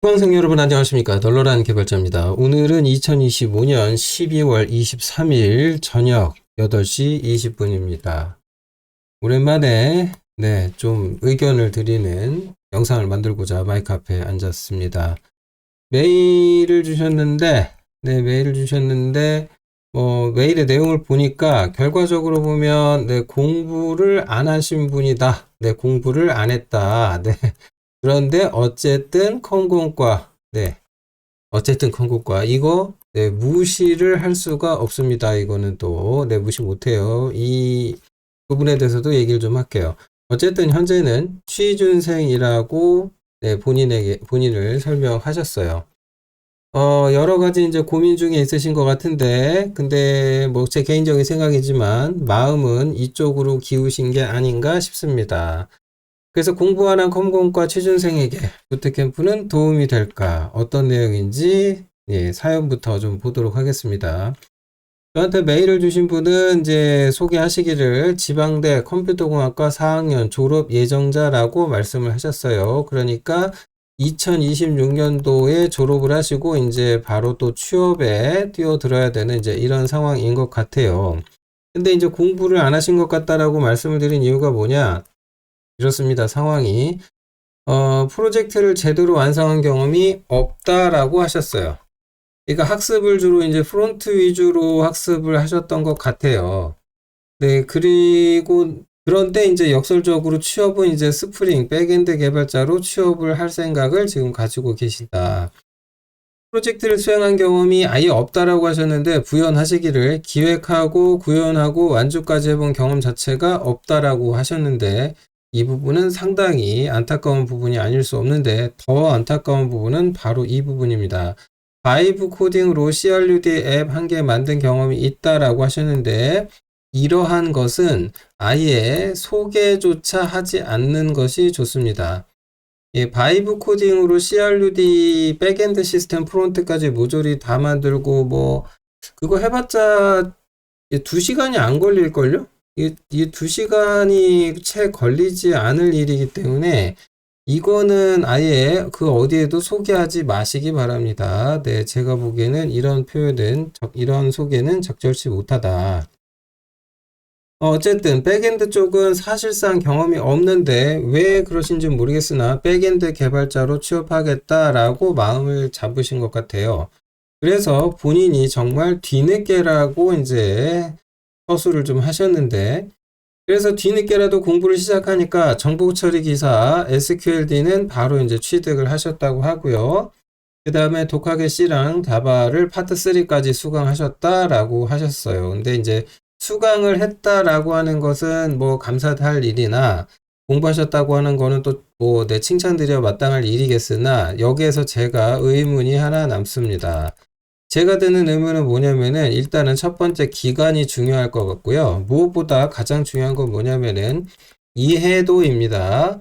수강생 여러분 안녕하십니까. 널널한 개발자입니다. 오늘은 2025년 12월 23일 저녁 8시 20분입니다. 오랜만에 좀 의견을 드리는 영상을 만들고자 마이크 앞에 앉았습니다. 메일을 주셨는데 메일의 내용을 보니까 결과적으로 보면 공부를 안 하신 분이다. 공부를 안 했다. 그런데 어쨌든 컴공과 이거 무시를 할 수가 없습니다. 이거는 또 무시 못해요. 이 부분에 대해서도 얘기를 좀 할게요. 어쨌든 현재는 취준생이라고 본인을 설명하셨어요. 여러 가지 이제 고민 중에 있으신 것 같은데, 근데 뭐 제 개인적인 생각이지만 마음은 이쪽으로 기우신 게 아닌가 싶습니다. 그래서 공부하는 컴공과 취준생에게 부트캠프는 도움이 될까? 어떤 내용인지 사연부터 좀 보도록 하겠습니다. 저한테 메일을 주신 분은 이제 소개하시기를 지방대 컴퓨터공학과 4학년 졸업 예정자라고 말씀을 하셨어요. 그러니까 2026년도에 졸업을 하시고 이제 바로 또 취업에 뛰어들어야 되는 이제 이런 상황인 것 같아요. 근데 이제 공부를 안 하신 것 같다라고 말씀을 드린 이유가 뭐냐? 이렇습니다. 상황이 프로젝트를 제대로 완성한 경험이 없다라고 하셨어요. 그러니까 학습을 주로 이제 프론트 위주로 학습을 하셨던 것 같아요. 그리고 그런데 이제 역설적으로 취업은 이제 스프링 백엔드 개발자로 취업을 할 생각을 지금 가지고 계시다. 프로젝트를 수행한 경험이 아예 없다라고 하셨는데 부연하시기를 기획하고 구현하고 완주까지 해본 경험 자체가 없다라고 하셨는데 이 부분은 상당히 안타까운 부분이 아닐 수 없는데 더 안타까운 부분은 바로 이 부분입니다. 바이브 코딩으로 CRUD 앱 한 개 만든 경험이 있다라고 하셨는데 이러한 것은 아예 소개조차 하지 않는 것이 좋습니다. 바이브 코딩으로 CRUD 백엔드 시스템 프론트까지 모조리 다 만들고 뭐 그거 해봤자 2시간이 안 걸릴걸요? 이 2시간이 채 걸리지 않을 일이기 때문에 이거는 아예 그 어디에도 소개하지 마시기 바랍니다. 제가 보기에는 이런 소개는 적절치 못하다. 어쨌든 백엔드 쪽은 사실상 경험이 없는데 왜 그러신지 모르겠으나 백엔드 개발자로 취업하겠다라고 마음을 잡으신 것 같아요. 그래서 본인이 정말 뒤늦게라고 이제 서술을 좀 하셨는데 그래서 뒤늦게라도 공부를 시작하니까 정보 처리 기사 SQLD는 바로 이제 취득을 하셨다고 하고요. 그 다음에 독학의 C랑 자바를 파트 3까지 수강하셨다라고 하셨어요. 근데 이제 수강을 했다라고 하는 것은 뭐 감사할 일이나 공부하셨다고 하는 거는 또 뭐 내 칭찬드려 마땅할 일이겠으나 여기에서 제가 의문이 하나 남습니다. 제가 드는 의문은 뭐냐면은 일단은 첫 번째 기간이 중요할 것 같고요. 무엇보다 가장 중요한 건 뭐냐면은 이해도입니다.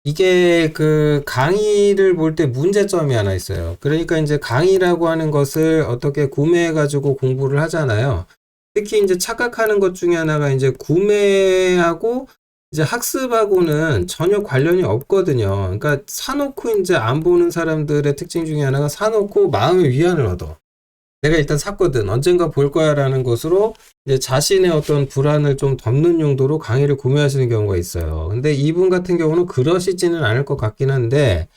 이게 그 강의를 볼 때 문제점이 하나 있어요. 그러니까 이제 강의라고 하는 것을 어떻게 구매해가지고 공부를 하잖아요. 특히 이제 착각하는 것 중에 하나가 이제 구매하고 이제 학습하고는 전혀 관련이 없거든요. 그러니까 사놓고 이제 안 보는 사람들의 특징 중에 하나가 사놓고 마음의 위안을 얻어. 내가 일단 샀거든. 언젠가 볼 거야 라는 것으로 이제 자신의 어떤 불안을 좀 덮는 용도로 강의를 구매하시는 경우가 있어요. 근데 이분 같은 경우는 그러시지는 않을 것 같긴 한데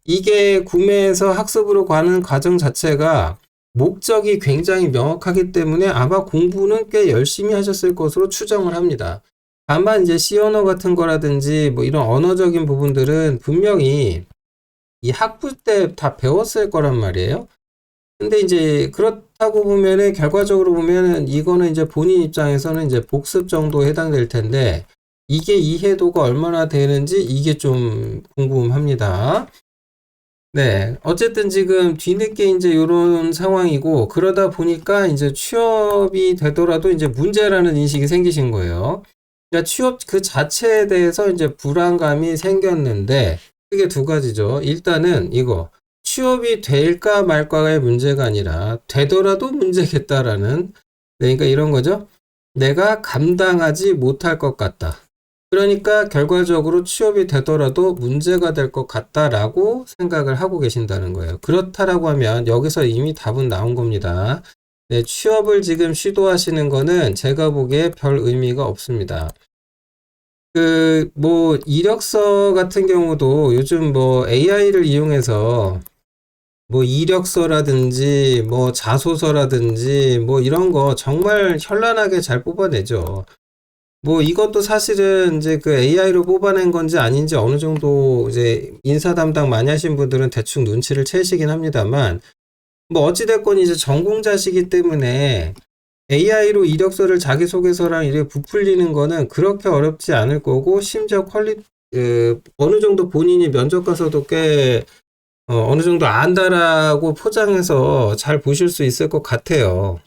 이게 구매해서 학습으로 가는 과정 자체가 목적이 굉장히 명확하기 때문에 아마 공부는 꽤 열심히 하셨을 것으로 추정을 합니다. 다만 이제 C 언어 같은 거라든지 뭐 이런 언어적인 부분들은 분명히 이 학부 때 다 배웠을 거란 말이에요. 근데 이제 그렇다고 보면은 결과적으로 보면은 이거는 이제 본인 입장에서는 이제 복습 정도에 해당될 텐데 이게 이해도가 얼마나 되는지 이게 좀 궁금합니다. 어쨌든 지금 뒤늦게 이제 이런 상황이고 그러다 보니까 이제 취업이 되더라도 이제 문제라는 인식이 생기신 거예요. 그러니까 취업 그 자체에 대해서 이제 불안감이 생겼는데 크게 두 가지죠. 일단은 이거 취업이 될까 말까의 문제가 아니라 되더라도 문제겠다라는 그러니까 이런 거죠. 내가 감당하지 못할 것 같다. 그러니까 결과적으로 취업이 되더라도 문제가 될 것 같다라고 생각을 하고 계신다는 거예요. 그렇다라고 하면 여기서 이미 답은 나온 겁니다. 네, 취업을 지금 시도하시는 거는 제가 보기에 별 의미가 없습니다. 뭐, 이력서 같은 경우도 요즘 뭐 AI를 이용해서 뭐 이력서라든지 뭐 자소서라든지 뭐 이런 거 정말 현란하게 잘 뽑아내죠. 뭐 이것도 사실은 이제 그 AI로 뽑아낸 건지 아닌지 어느 정도 이제 인사 담당 많이 하신 분들은 대충 눈치를 채시긴 합니다만 뭐 어찌됐건 이제 전공자시기 때문에 AI로 이력서를 자기소개서랑 이렇게 부풀리는 거는 그렇게 어렵지 않을 거고 심지어 어느 정도 본인이 면접 가서도 꽤 어느 정도 안다라고 포장해서 잘 보실 수 있을 것 같아요.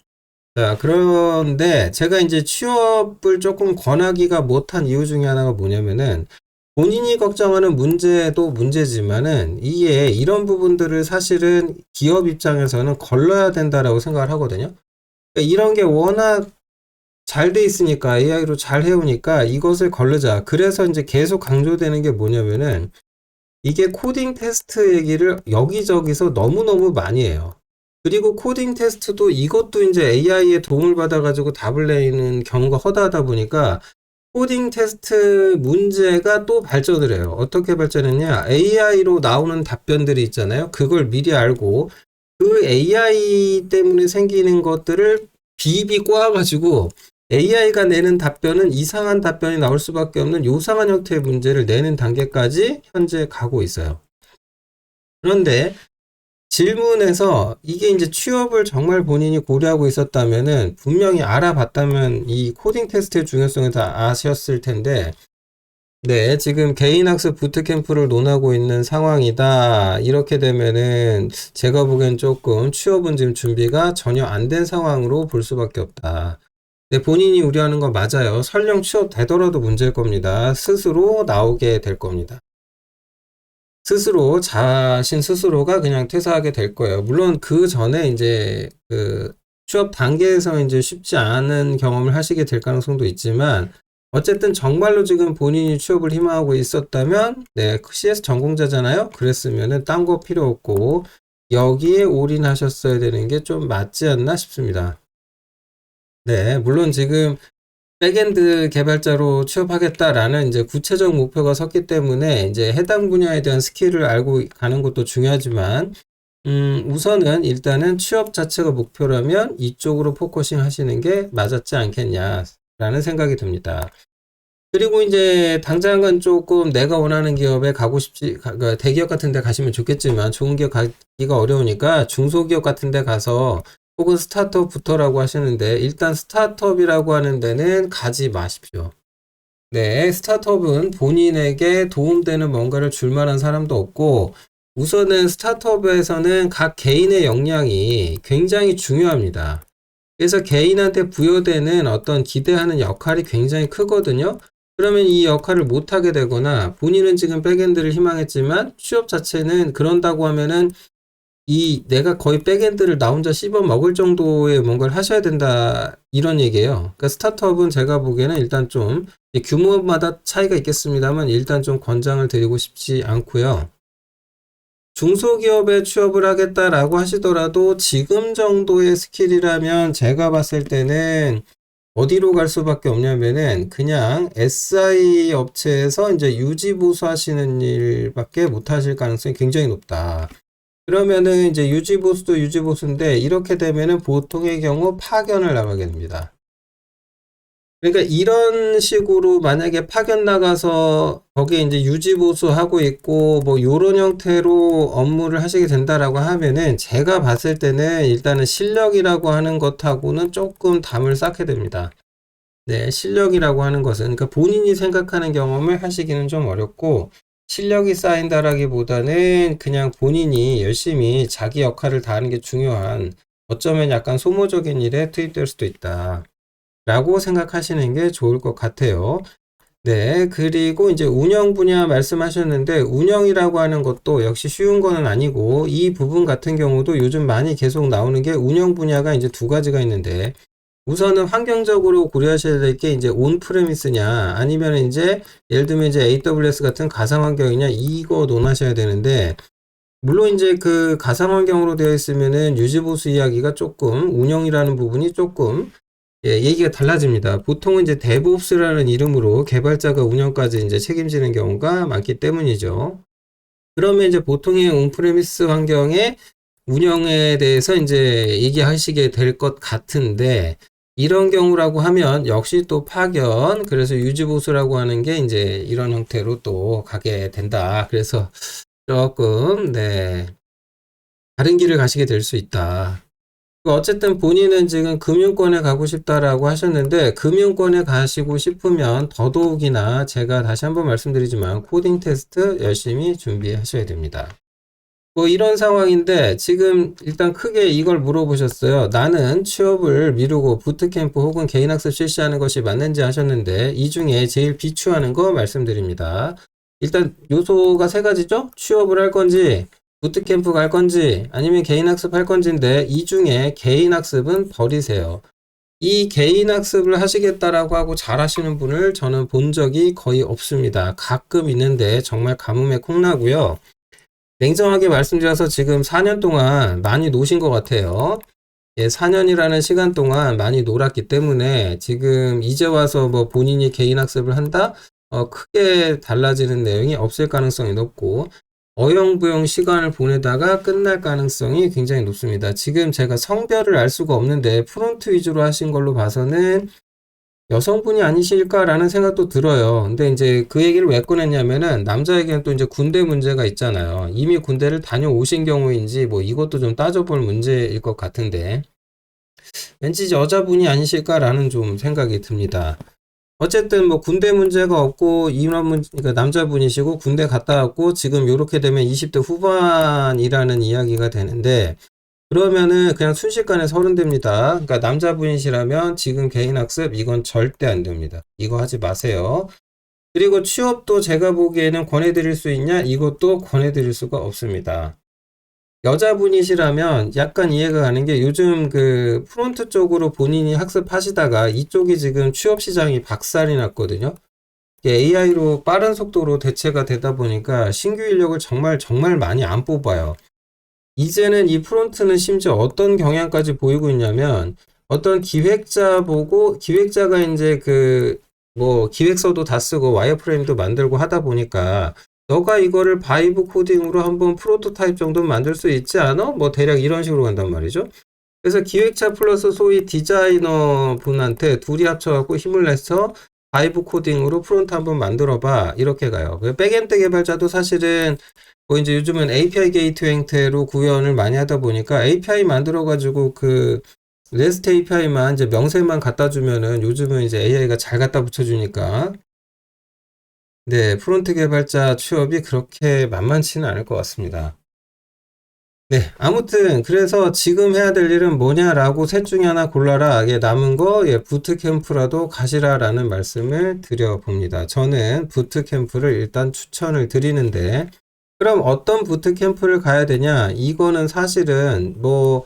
자, 그런데 제가 이제 취업을 조금 권하기가 못한 이유 중에 하나가 뭐냐면은 본인이 걱정하는 문제도 문제지만은 이게 이런 부분들을 사실은 기업 입장에서는 걸러야 된다라고 생각을 하거든요. 그러니까 이런 게 워낙 잘 돼 있으니까 AI로 잘 해오니까 이것을 걸르자. 그래서 이제 계속 강조되는 게 뭐냐면은 이게 코딩 테스트 얘기를 여기저기서 너무너무 많이 해요. 그리고 코딩 테스트도 이것도 이제 AI의 도움을 받아가지고 답을 내는 경우가 허다하다 보니까 코딩 테스트 문제가 또 발전을 해요. 어떻게 발전했냐? AI로 나오는 답변들이 있잖아요. 그걸 미리 알고 그 AI 때문에 생기는 것들을 비비 꼬아가지고 AI가 내는 답변은 이상한 답변이 나올 수밖에 없는 요상한 형태의 문제를 내는 단계까지 현재 가고 있어요. 그런데 질문에서 이게 이제 취업을 정말 본인이 고려하고 있었다면은 분명히 알아봤다면 이 코딩 테스트의 중요성을 다 아셨을 텐데 네, 지금 개인학습 부트캠프를 논하고 있는 상황이다. 이렇게 되면은 제가 보기엔 조금 취업은 지금 준비가 전혀 안 된 상황으로 볼 수밖에 없다. 네, 본인이 우려하는 건 맞아요. 설령 취업 되더라도 문제일 겁니다. 스스로 나오게 될 겁니다. 자신 스스로가 그냥 퇴사하게 될 거예요. 물론 그 전에 이제 그 취업 단계에서 이제 쉽지 않은 경험을 하시게 될 가능성도 있지만 어쨌든 정말로 지금 본인이 취업을 희망하고 있었다면 네, CS 전공자잖아요. 그랬으면은 딴 거 필요 없고 여기에 올인하셨어야 되는 게 좀 맞지 않나 싶습니다. 네, 물론 지금 백엔드 개발자로 취업하겠다라는 이제 구체적 목표가 섰기 때문에 이제 해당 분야에 대한 스킬을 알고 가는 것도 중요하지만, 우선은 일단은 취업 자체가 목표라면 이쪽으로 포커싱 하시는 게 맞았지 않겠냐라는 생각이 듭니다. 그리고 이제 당장은 조금 내가 원하는 기업에 가고 그러니까 대기업 같은 데 가시면 좋겠지만 좋은 기업 가기가 어려우니까 중소기업 같은 데 가서 혹은 스타트업부터라고 하시는데 일단 스타트업이라고 하는 데는 가지 마십시오. 네, 스타트업은 본인에게 도움되는 뭔가를 줄 만한 사람도 없고 우선은 스타트업에서는 각 개인의 역량이 굉장히 중요합니다. 그래서 개인한테 부여되는 어떤 기대하는 역할이 굉장히 크거든요. 그러면 이 역할을 못하게 되거나 본인은 지금 백엔드를 희망했지만 취업 자체는 그런다고 하면은 내가 거의 백엔드를 나 혼자 씹어 먹을 정도의 뭔가를 하셔야 된다 이런 얘기예요. 그러니까 스타트업은 제가 보기에는 일단 좀 규모마다 차이가 있겠습니다만 일단 좀 권장을 드리고 싶지 않고요. 중소기업에 취업을 하겠다라고 하시더라도 지금 정도의 스킬이라면 제가 봤을 때는 어디로 갈 수밖에 없냐면은 그냥 SI 업체에서 이제 유지보수 하시는 일밖에 못 하실 가능성이 굉장히 높다. 그러면은 이제 유지보수도 유지보수인데 이렇게 되면은 보통의 경우 파견을 나가게 됩니다. 그러니까 이런 식으로 만약에 파견 나가서 거기에 이제 유지보수 하고 있고 뭐 요런 형태로 업무를 하시게 된다라고 하면은 제가 봤을 때는 일단은 실력이라고 하는 것하고는 조금 담을 쌓게 됩니다. 네, 실력이라고 하는 것은 그러니까 본인이 생각하는 경험을 하시기는 좀 어렵고 실력이 쌓인다라기보다는 그냥 본인이 열심히 자기 역할을 다하는 게 중요한 어쩌면 약간 소모적인 일에 투입될 수도 있다. 라고 생각하시는 게 좋을 것 같아요. 네, 그리고 이제 운영 분야 말씀하셨는데 운영이라고 하는 것도 역시 쉬운 거는 아니고 이 부분 같은 경우도 요즘 많이 계속 나오는 게 운영 분야가 이제 두 가지가 있는데 우선은 환경적으로 고려하셔야 될 게 이제 온 프레미스냐 아니면 이제 예를 들면 이제 AWS 같은 가상 환경이냐 이거 논하셔야 되는데 물론 이제 그 가상 환경으로 되어 있으면은 유지 보수 이야기가 조금 운영이라는 부분이 조금 얘기가 달라집니다. 보통은 이제 DevOps라는 이름으로 개발자가 운영까지 이제 책임지는 경우가 많기 때문이죠. 그러면 이제 보통의 온프레미스 환경의 운영에 대해서 이제 얘기하시게 될 것 같은데 이런 경우라고 하면 역시 또 파견 그래서 유지보수라고 하는 게 이제 이런 형태로 또 가게 된다. 그래서 조금 다른 길을 가시게 될 수 있다. 어쨌든 본인은 지금 금융권에 가고 싶다라고 하셨는데 금융권에 가시고 싶으면 더더욱이나 제가 다시 한번 말씀드리지만 코딩 테스트 열심히 준비하셔야 됩니다. 뭐 이런 상황인데 지금 일단 크게 이걸 물어보셨어요. 나는 취업을 미루고 부트캠프 혹은 개인학습 실시하는 것이 맞는지 하셨는데 이 중에 제일 비추하는 거 말씀드립니다. 일단 요소가 세 가지죠. 취업을 할 건지 부트캠프 갈 건지 아니면 개인학습 할 건지인데 이 중에 개인학습은 버리세요. 이 개인학습을 하시겠다라고 하고 잘하시는 분을 저는 본 적이 거의 없습니다. 가끔 있는데 정말 가뭄에 콩나고요. 냉정하게 말씀드려서 지금 4년 동안 많이 노신 것 같아요. 4년이라는 시간 동안 많이 놀았기 때문에 지금 이제 와서 뭐 본인이 개인학습을 한다? 크게 달라지는 내용이 없을 가능성이 높고 어영부영 시간을 보내다가 끝날 가능성이 굉장히 높습니다. 지금 제가 성별을 알 수가 없는데 프론트 위주로 하신 걸로 봐서는 여성분이 아니실까라는 생각도 들어요. 근데 이제 그 얘기를 왜 꺼냈냐면은 남자에게는 또 이제 군대 문제가 있잖아요. 이미 군대를 다녀오신 경우인지 뭐 이것도 좀 따져볼 문제일 것 같은데 왠지 여자분이 아니실까라는 좀 생각이 듭니다. 어쨌든 뭐 군대 문제가 없고 그러니까 남자분이시고 군대 갔다 왔고 지금 요렇게 되면 20대 후반이라는 이야기가 되는데 그러면은 그냥 순식간에 서른됩니다. 그러니까 남자분이시라면 지금 개인학습 이건 절대 안 됩니다. 이거 하지 마세요. 그리고 취업도 제가 보기에는 권해드릴 수 있냐? 이것도 권해드릴 수가 없습니다. 여자분이시라면 약간 이해가 가는 게 요즘 그 프론트 쪽으로 본인이 학습하시다가 이쪽이 지금 취업 시장이 박살이 났거든요. AI로 빠른 속도로 대체가 되다 보니까 신규 인력을 정말 많이 안 뽑아요. 이제는 이 프론트는 심지어 어떤 경향까지 보이고 있냐면 어떤 기획자 보고 기획자가 이제 그 뭐 기획서도 다 쓰고 와이어프레임도 만들고 하다 보니까 너가 이거를 바이브 코딩으로 한번 프로토타입 정도는 만들 수 있지 않아? 뭐 대략 이런 식으로 간단 말이죠. 그래서 기획자 플러스 소위 디자이너 분한테 둘이 합쳐갖고 힘을 내서 바이브 코딩으로 프론트 한번 만들어봐 이렇게 가요. 백엔드 개발자도 사실은 뭐 이제 요즘은 API 게이트웨이 형태로 구현을 많이 하다 보니까 API 만들어가지고 그 REST API만 이제 명세만 갖다 주면은 요즘은 이제 AI가 잘 갖다 붙여주니까 프론트 개발자 취업이 그렇게 만만치는 않을 것 같습니다. 아무튼 그래서 지금 해야 될 일은 뭐냐라고 셋 중에 하나 골라라. 남은 거 부트캠프라도 가시라라는 말씀을 드려봅니다. 저는 부트캠프를 일단 추천을 드리는데 그럼 어떤 부트캠프를 가야 되냐? 이거는 사실은 뭐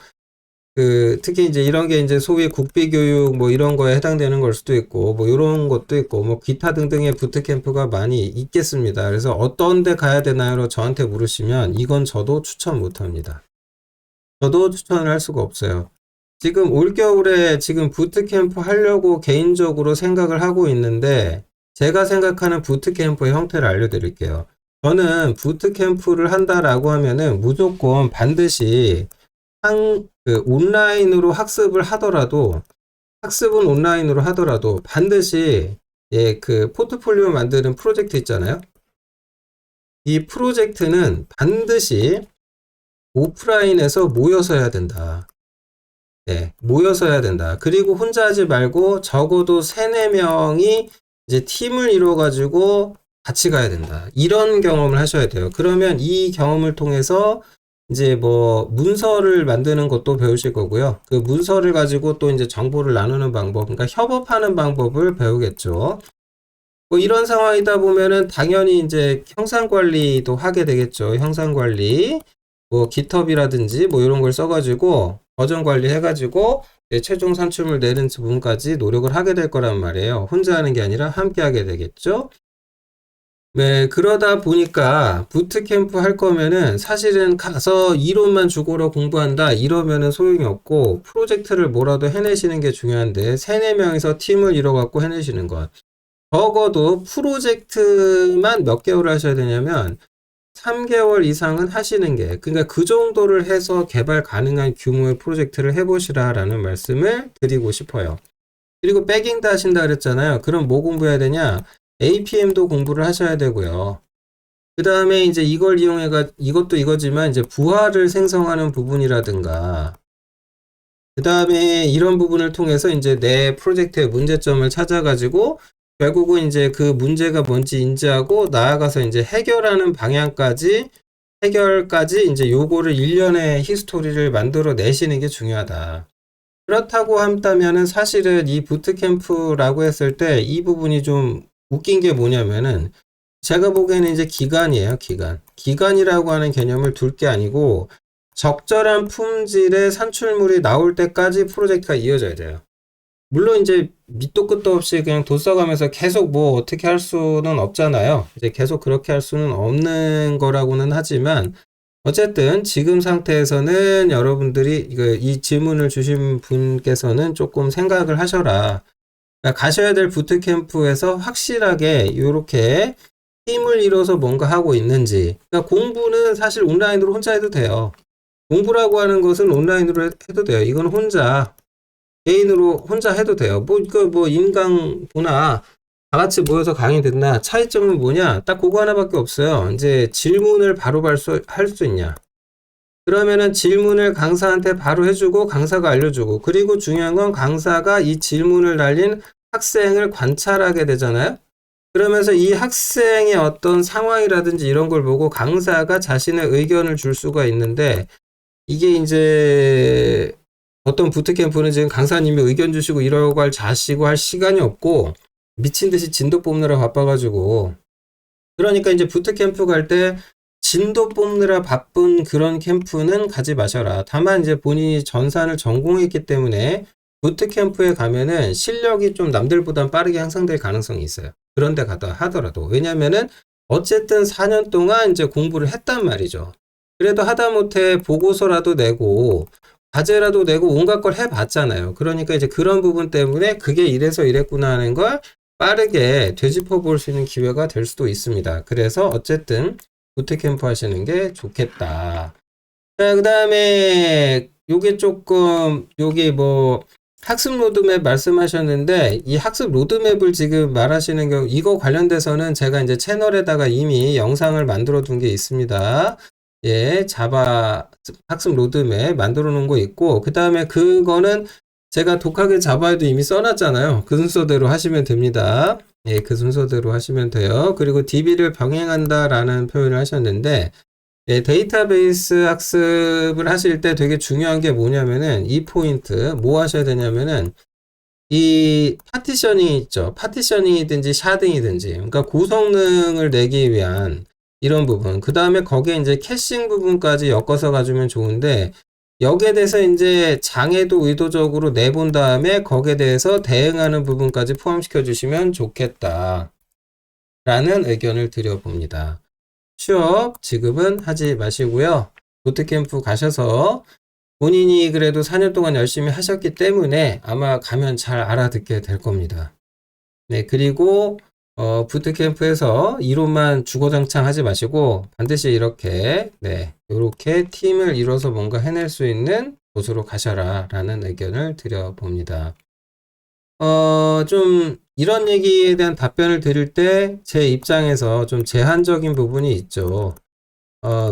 특히 이제 이런 게 이제 소위 국비교육 뭐 이런 거에 해당되는 걸 수도 있고 뭐 이런 것도 있고 뭐 기타 등등의 부트캠프가 많이 있겠습니다. 그래서 어떤 데 가야 되나요? 저한테 물으시면 이건 저도 추천 못 합니다. 저도 추천을 할 수가 없어요. 지금 올겨울에 지금 부트캠프 하려고 개인적으로 생각을 하고 있는데 제가 생각하는 부트캠프의 형태를 알려드릴게요. 저는 부트캠프를 한다라고 하면은 무조건 반드시 온라인으로 학습은 온라인으로 하더라도 반드시 그 포트폴리오 만드는 프로젝트 있잖아요. 이 프로젝트는 반드시 오프라인에서 모여서 해야 된다. 모여서 해야 된다. 그리고 혼자 하지 말고 적어도 3-4명이 이제 팀을 이루어가지고 같이 가야 된다. 이런 경험을 하셔야 돼요. 그러면 이 경험을 통해서 이제 뭐 문서를 만드는 것도 배우실 거고요. 그 문서를 가지고 또 이제 정보를 나누는 방법, 그러니까 협업하는 방법을 배우겠죠. 뭐 이런 상황이다 보면은 당연히 이제 형상 관리도 하게 되겠죠. 형상 관리. 뭐 GitHub이라든지 뭐 이런 걸 써가지고 버전 관리해가지고 최종 산출물 내는 부분까지 노력을 하게 될 거란 말이에요. 혼자 하는 게 아니라 함께 하게 되겠죠. 네, 그러다 보니까 부트캠프 할 거면은 사실은 가서 이론만 죽어라 공부한다 이러면은 소용이 없고 프로젝트를 뭐라도 해내시는 게 중요한데 3, 4명이서 팀을 이뤄갖고 해내시는 것. 적어도 프로젝트만 몇 개월 하셔야 되냐면 3개월 이상은 하시는 게, 그러니까 그 정도를 해서 개발 가능한 규모의 프로젝트를 해보시라라는 말씀을 드리고 싶어요. 그리고 백엔드 하신다 그랬잖아요. 그럼 뭐 공부해야 되냐? APM도 공부를 하셔야 되고요. 그 다음에 이제 이걸 이용해가, 이것도 이거지만 이제 부하를 생성하는 부분이라든가, 그 다음에 이런 부분을 통해서 이제 내 프로젝트의 문제점을 찾아가지고 결국은 이제 그 문제가 뭔지 인지하고 나아가서 이제 해결하는 방향까지 해결까지 이제 요거를 일련의 히스토리를 만들어 내시는 게 중요하다. 그렇다고 한다면은 사실은 이 부트캠프라고 했을 때 이 부분이 좀 웃긴 게 뭐냐면은 제가 보기에는 이제 기간이에요, 기간. 기간이라고 하는 개념을 둘 게 아니고 적절한 품질의 산출물이 나올 때까지 프로젝트가 이어져야 돼요. 물론 이제 밑도 끝도 없이 그냥 돈 써가면서 계속 뭐 어떻게 할 수는 없잖아요. 이제 계속 그렇게 할 수는 없는 거라고는 하지만 어쨌든 지금 상태에서는 여러분들이 이 질문을 주신 분께서는 조금 생각을 하셔라. 그러니까 가셔야 될 부트캠프에서 확실하게 이렇게 팀을 이뤄서 뭔가 하고 있는지. 그러니까 공부는 사실 온라인으로 혼자 해도 돼요. 공부라고 하는 것은 온라인으로 해도 돼요. 이건 혼자 개인으로 혼자 해도 돼요. 뭐 이거 뭐 인강보나 다 같이 모여서 강의 듣나 차이점은 뭐냐? 딱 그거 하나밖에 없어요. 이제 질문을 바로 할 수 있냐? 그러면은 질문을 강사한테 바로 해주고 강사가 알려주고, 그리고 중요한 건 강사가 이 질문을 날린 학생을 관찰하게 되잖아요. 그러면서 이 학생의 어떤 상황이라든지 이런 걸 보고 강사가 자신의 의견을 줄 수가 있는데, 이게 이제 어떤 부트캠프는 지금 강사님이 의견 주시고 이러고 자시고 할 시간이 없고 미친 듯이 진도 뽑느라 바빠가지고, 그러니까 이제 부트캠프 갈 때 진도 뽑느라 바쁜 그런 캠프는 가지 마셔라. 다만 이제 본인이 전산을 전공했기 때문에 부트캠프에 가면은 실력이 좀 남들보다 빠르게 향상될 가능성이 있어요. 그런데 가다 하더라도. 왜냐면은 어쨌든 4년 동안 이제 공부를 했단 말이죠. 그래도 하다못해 보고서라도 내고 과제라도 내고 온갖 걸 해봤잖아요. 그러니까 이제 그런 부분 때문에 그게 이래서 이랬구나 하는 걸 빠르게 되짚어 볼 수 있는 기회가 될 수도 있습니다. 그래서 어쨌든 부트캠프 하시는 게 좋겠다. 자, 그 다음에 요게 뭐 학습 로드맵 말씀하셨는데, 이 학습 로드맵을 지금 말하시는 경우 이거 관련돼서는 제가 이제 채널에다가 이미 영상을 만들어 둔 게 있습니다. 예, 자바 학습 로드맵 만들어 놓은 거 있고, 그 다음에 그거는 제가 독하게 자바에도 이미 써놨잖아요. 그 순서대로 하시면 됩니다. 예, 그 순서대로 하시면 돼요. 그리고 DB를 병행한다 라는 표현을 하셨는데, 예, 데이터베이스 학습을 하실 때 되게 중요한 게 뭐냐면은 이 포인트 뭐 하셔야 되냐면은 이 파티셔닝이 있죠. 파티셔닝이든지 샤딩이든지, 그러니까 고성능을 내기 위한 이런 부분, 그 다음에 거기에 이제 캐싱 부분까지 엮어서 가주면 좋은데, 여기에 대해서 이제 장애도 의도적으로 내본 다음에 거기에 대해서 대응하는 부분까지 포함시켜 주시면 좋겠다 라는 의견을 드려봅니다. 취업 지금은 하지 마시고요. 부트캠프 가셔서 본인이 그래도 4년 동안 열심히 하셨기 때문에 아마 가면 잘 알아듣게 될 겁니다. 네, 그리고 부트캠프에서 이론만 주구장창 하지 마시고 반드시 이렇게 팀을 이뤄서 뭔가 해낼 수 있는 곳으로 가셔라 라는 의견을 드려봅니다. 좀 이런 얘기에 대한 답변을 드릴 때 제 입장에서 좀 제한적인 부분이 있죠.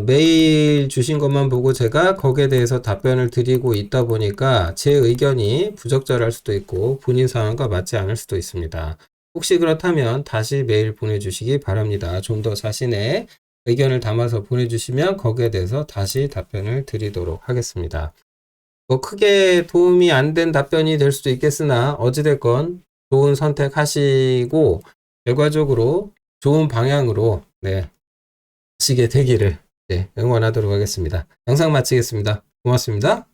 메일 주신 것만 보고 제가 거기에 대해서 답변을 드리고 있다 보니까 제 의견이 부적절할 수도 있고 본인 상황과 맞지 않을 수도 있습니다. 혹시 그렇다면 다시 메일 보내주시기 바랍니다. 좀 더 자신의 의견을 담아서 보내주시면 거기에 대해서 다시 답변을 드리도록 하겠습니다. 뭐 크게 도움이 안 된 답변이 될 수도 있겠으나 어찌됐건 좋은 선택하시고 결과적으로 좋은 방향으로 가시게 되기를 네, 응원하도록 하겠습니다. 영상 마치겠습니다. 고맙습니다.